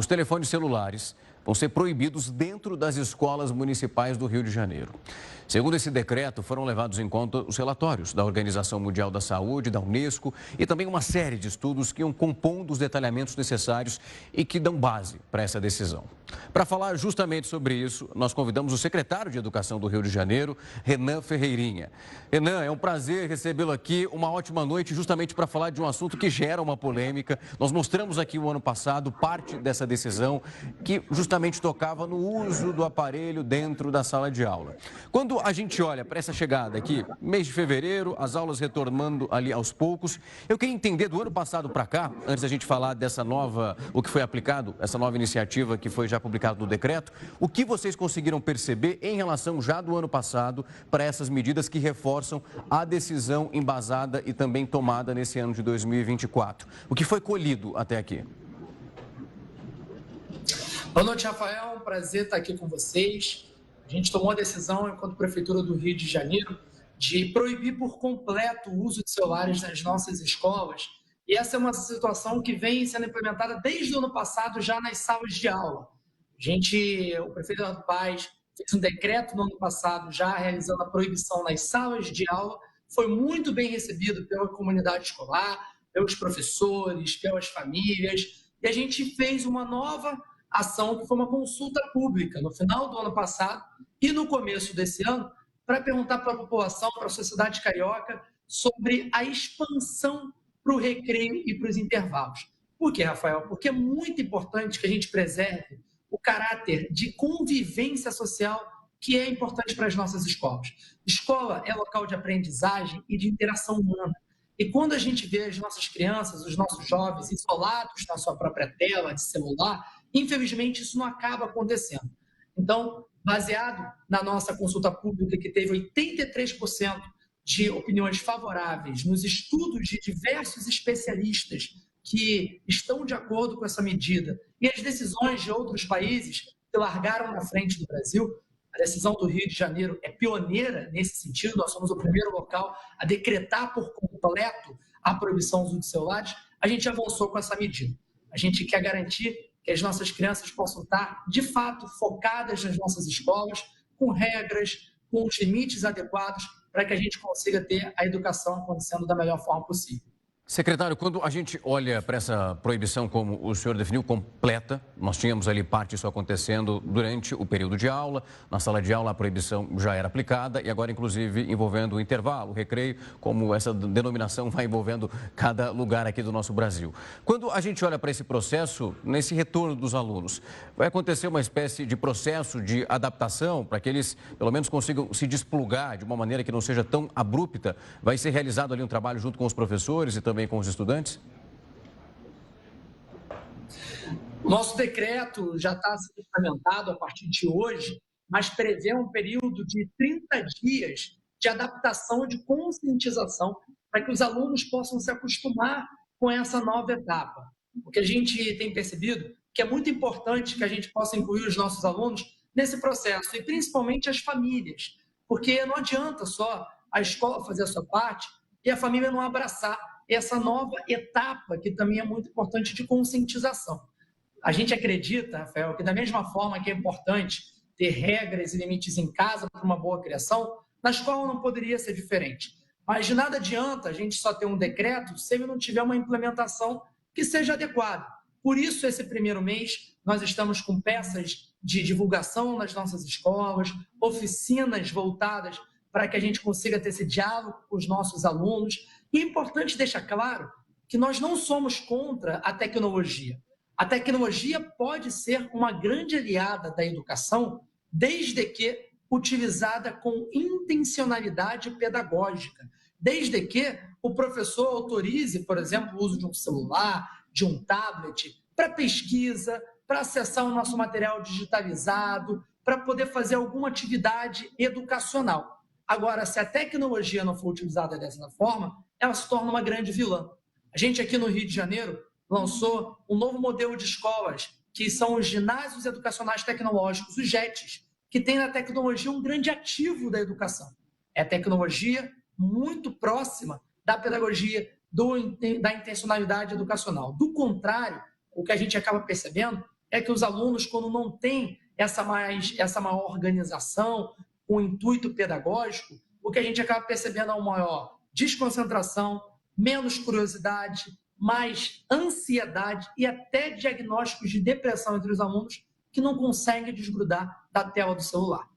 Os telefones celulares vão ser proibidos dentro das escolas municipais do Rio de Janeiro. Segundo esse decreto, foram levados em conta os relatórios da Organização Mundial da Saúde, da Unesco e também uma série de estudos que iam compondo os detalhamentos necessários e que dão base para essa decisão. Para falar justamente sobre isso, nós convidamos o secretário de Educação do Rio de Janeiro, Renan Ferreirinha. Renan, é um prazer recebê-lo aqui. Uma ótima noite justamente para falar de um assunto que gera uma polêmica. Nós mostramos aqui o ano passado parte dessa decisão que justamente tocava no uso do aparelho dentro da sala de aula. Quando a gente olha para essa chegada aqui, mês de fevereiro, as aulas retornando ali aos poucos, eu queria entender do ano passado para cá, antes da gente falar dessa nova, o que foi aplicado, essa nova iniciativa que foi já publicada no decreto, o que vocês conseguiram perceber em relação já do ano passado para essas medidas que reforçam a decisão embasada e também tomada nesse ano de 2024? O que foi colhido até aqui? Boa noite, Rafael. Um prazer estar aqui com vocês. A gente tomou a decisão, enquanto Prefeitura do Rio de Janeiro, de proibir por completo o uso de celulares nas nossas escolas. E essa é uma situação que vem sendo implementada desde o ano passado, já nas salas de aula. O prefeito Eduardo Paes fez um decreto no ano passado, já realizando a proibição nas salas de aula. Foi muito bem recebido pela comunidade escolar, pelos professores, pelas famílias. E a gente fez uma nova ação que foi uma consulta pública no final do ano passado e no começo desse ano, para perguntar para a população, para a sociedade carioca, sobre a expansão para o recreio e para os intervalos. Por quê, Rafael? Porque é muito importante que a gente preserve o caráter de convivência social que é importante para as nossas escolas. Escola é local de aprendizagem e de interação humana. E quando a gente vê as nossas crianças, os nossos jovens isolados na sua própria tela de celular, infelizmente isso não acaba acontecendo. Então, baseado na nossa consulta pública, que teve 83% de opiniões favoráveis, nos estudos de diversos especialistas que estão de acordo com essa medida, e as decisões de outros países que largaram na frente do Brasil, a decisão do Rio de Janeiro é pioneira nesse sentido. Nós somos o primeiro local a decretar por completo a proibição do uso de celulares. A gente avançou com essa medida. A gente quer garantir que as nossas crianças possam estar, de fato, focadas nas nossas escolas, com regras, com os limites adequados, para que a gente consiga ter a educação acontecendo da melhor forma possível. Secretário, quando a gente olha para essa proibição, como o senhor definiu, completa, nós tínhamos ali parte disso acontecendo durante o período de aula, na sala de aula a proibição já era aplicada e agora, inclusive, envolvendo o intervalo, o recreio, como essa denominação vai envolvendo cada lugar aqui do nosso Brasil. Quando a gente olha para esse processo, nesse retorno dos alunos, vai acontecer uma espécie de processo de adaptação para que eles, pelo menos, consigam se desplugar de uma maneira que não seja tão abrupta? Vai ser realizado ali um trabalho junto com os professores e também com os estudantes? Nosso decreto já está sendo implementado a partir de hoje, mas prevê um período de 30 dias de adaptação, de conscientização, para que os alunos possam se acostumar com essa nova etapa. Porque a gente tem percebido que é muito importante que a gente possa incluir os nossos alunos nesse processo, e principalmente as famílias, porque não adianta só a escola fazer a sua parte e a família não abraçar essa nova etapa, que também é muito importante, de conscientização. A gente acredita, Rafael, que da mesma forma que é importante ter regras e limites em casa para uma boa criação, na escola não poderia ser diferente. Mas de nada adianta a gente só ter um decreto se ele não tiver uma implementação que seja adequada. Por isso, esse primeiro mês, nós estamos com peças de divulgação nas nossas escolas, oficinas voltadas para que a gente consiga ter esse diálogo com os nossos alunos. E é importante deixar claro que nós não somos contra a tecnologia. A tecnologia pode ser uma grande aliada da educação, desde que utilizada com intencionalidade pedagógica, desde que o professor autorize, por exemplo, o uso de um celular, de um tablet, para pesquisa, para acessar o nosso material digitalizado, para poder fazer alguma atividade educacional. Agora, se a tecnologia não for utilizada dessa forma, ela se torna uma grande vilã. A gente aqui no Rio de Janeiro lançou um novo modelo de escolas, que são os ginásios educacionais tecnológicos, os JETs, que tem na tecnologia um grande ativo da educação. É tecnologia muito próxima da pedagogia, da intencionalidade educacional. Do contrário, o que a gente acaba percebendo é que os alunos, quando não têm essa maior organização, com intuito pedagógico, o que a gente acaba percebendo é uma maior desconcentração, menos curiosidade, mais ansiedade e até diagnósticos de depressão entre os alunos que não conseguem desgrudar da tela do celular.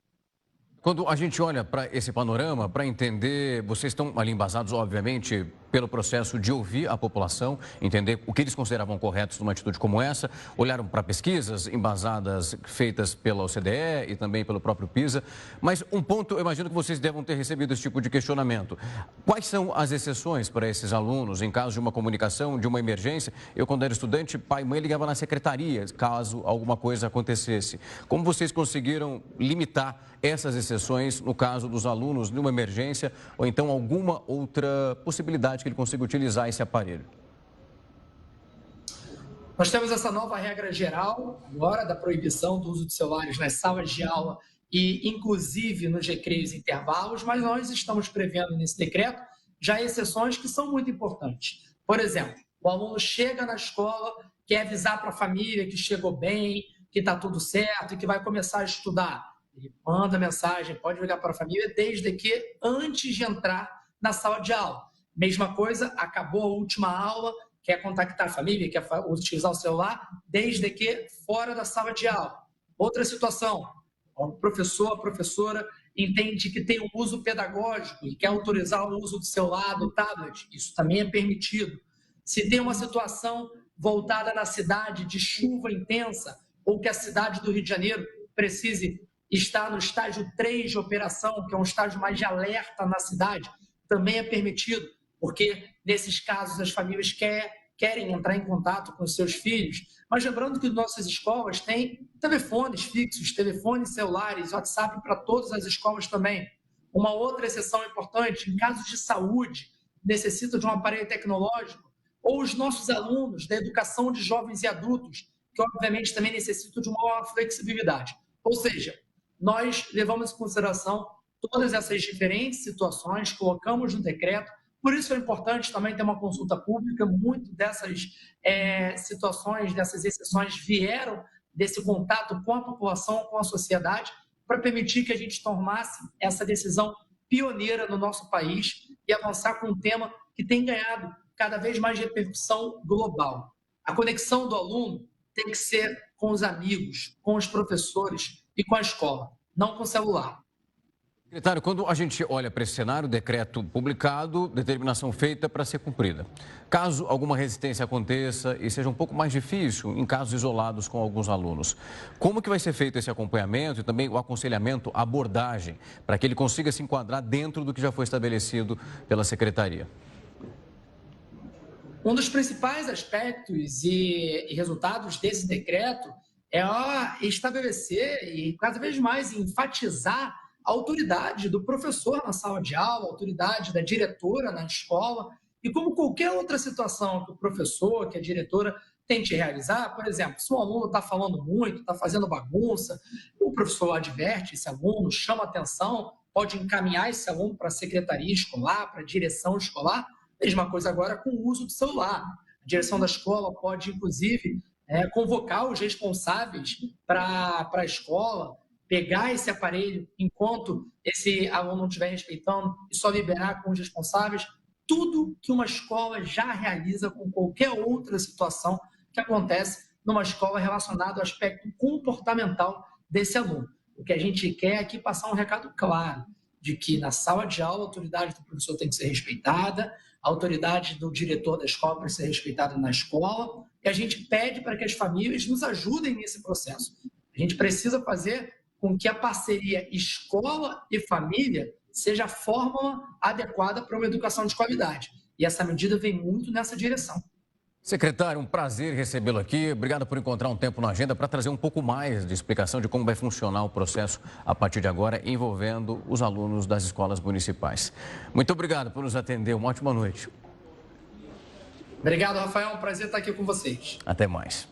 Quando a gente olha para esse panorama, para entender, vocês estão ali embasados, obviamente, pelo processo de ouvir a população, entender o que eles consideravam corretos numa atitude como essa, olharam para pesquisas embasadas feitas pela OCDE e também pelo próprio PISA, mas um ponto, eu imagino que vocês devam ter recebido esse tipo de questionamento. Quais são as exceções para esses alunos em caso de uma comunicação, de uma emergência? Eu, quando era estudante, pai e mãe ligavam na secretaria, caso alguma coisa acontecesse. Como vocês conseguiram limitar essas exceções no caso dos alunos numa emergência ou então alguma outra possibilidade que ele consiga utilizar esse aparelho? Nós temos essa nova regra geral agora da proibição do uso de celulares nas salas de aula e inclusive nos recreios e intervalos, mas nós estamos prevendo nesse decreto já exceções que são muito importantes. Por exemplo, o aluno chega na escola, quer avisar para a família que chegou bem, que está tudo certo e que vai começar a estudar. Ele manda mensagem, pode ligar para a família, desde que antes de entrar na sala de aula. Mesma coisa, acabou a última aula, quer contactar a família, quer utilizar o celular, desde que fora da sala de aula. Outra situação, o professor, a professora entende que tem um uso pedagógico e quer autorizar o uso do celular, do tablet, isso também é permitido. Se tem uma situação voltada na cidade de chuva intensa ou que a cidade do Rio de Janeiro precise estar no estágio 3 de operação, que é um estágio mais de alerta na cidade, também é permitido, porque nesses casos as famílias querem entrar em contato com os seus filhos. Mas lembrando que nossas escolas têm telefones fixos, telefones celulares, WhatsApp para todas as escolas também. Uma outra exceção importante, em casos de saúde, necessita de um aparelho tecnológico, ou os nossos alunos da educação de jovens e adultos, que obviamente também necessitam de uma maior flexibilidade. Ou seja, nós levamos em consideração todas essas diferentes situações, colocamos no decreto. Por isso é importante também ter uma consulta pública. Muito dessas situações, dessas exceções vieram desse contato com a população, com a sociedade, para permitir que a gente tomasse essa decisão pioneira no nosso país e avançar com um tema que tem ganhado cada vez mais repercussão global. A conexão do aluno tem que ser com os amigos, com os professores e com a escola, não com o celular. Secretário, quando a gente olha para esse cenário, decreto publicado, determinação feita para ser cumprida. Caso alguma resistência aconteça e seja um pouco mais difícil em casos isolados com alguns alunos, como que vai ser feito esse acompanhamento e também o aconselhamento, a abordagem, para que ele consiga se enquadrar dentro do que já foi estabelecido pela Secretaria? Um dos principais aspectos e resultados desse decreto é estabelecer e cada vez mais enfatizar a autoridade do professor na sala de aula, a autoridade da diretora na escola, e como qualquer outra situação que o professor, que a diretora tente realizar, por exemplo, se um aluno está falando muito, está fazendo bagunça, o professor adverte esse aluno, chama atenção, pode encaminhar esse aluno para a secretaria escolar, para a direção escolar. Mesma coisa agora com o uso do celular. A direção da escola pode, inclusive, convocar os responsáveis para a escola, pegar esse aparelho enquanto esse aluno não estiver respeitando e só liberar com os responsáveis. Tudo que uma escola já realiza com qualquer outra situação que acontece numa escola relacionada ao aspecto comportamental desse aluno. O que a gente quer aqui é passar um recado claro de que na sala de aula a autoridade do professor tem que ser respeitada, a autoridade do diretor da escola tem que ser respeitada na escola, e a gente pede para que as famílias nos ajudem nesse processo. A gente precisa fazer com que a parceria escola e família seja a fórmula adequada para uma educação de qualidade. E essa medida vem muito nessa direção. Secretário, um prazer recebê-lo aqui. Obrigado por encontrar um tempo na agenda para trazer um pouco mais de explicação de como vai funcionar o processo a partir de agora, envolvendo os alunos das escolas municipais. Muito obrigado por nos atender. Uma ótima noite. Obrigado, Rafael. É um prazer estar aqui com vocês. Até mais.